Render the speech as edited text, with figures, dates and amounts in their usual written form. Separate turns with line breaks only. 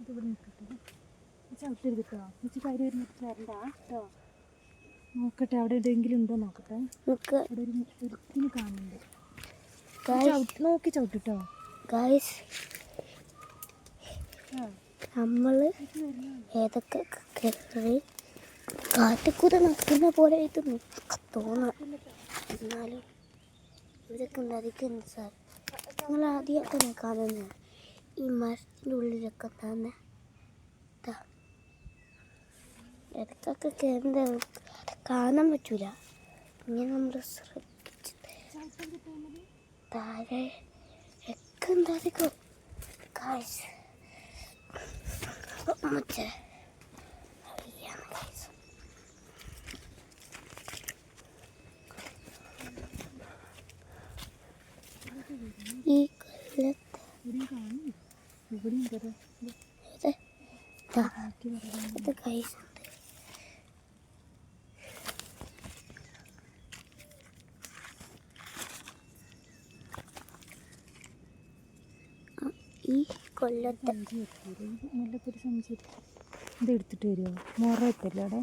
ഇവിടെ നിൽക്കട്ടെ. ചവിട്ടരുത് കേട്ടോ. ചേച്ചി കയറി വരുന്നിട്ട് ചേരണ്ട കേട്ടോ. നോക്കട്ടെ അവിടെ എവിടെയെങ്കിലും ഉണ്ടോ നോക്കട്ടെ. അവിടെ ഒരു ഒരുത്തിന് കാണുന്നുണ്ട്. നോക്കി ചവിട്ടിട്ടോ.
നമ്മൾ ഏതൊക്കെ കയറി കാട്ടിക്കൂടെ നടക്കുന്ന പോലെ ഇത് തോന്നാം. എന്നാലും ഇതൊക്കെ ഉണ്ടായിരിക്കുന്നു സാർ. ഞങ്ങൾ ആദ്യമൊക്കെ കാണുന്നത് ഈ മരത്തിൻ്റെ ഉള്ളിലൊക്കെ തന്നെ ഇടയ്ക്കൊക്കെ കയറുന്ന കാണാൻ പറ്റൂല. ഇങ്ങനെ നമ്മൾ ശ്രദ്ധിച്ച് താഴെ ഒക്കെ ഉണ്ടായിരിക്കും. ഈ കൊല്ലത്ത് ഇത് കൈസ് ഈ കൊല്ലത്തെ
നല്ലൊരു സഞ്ചി ഇത് എടുത്തിട്ട് വരുമോ? മുറ എത്തല്ലേ അവിടെ.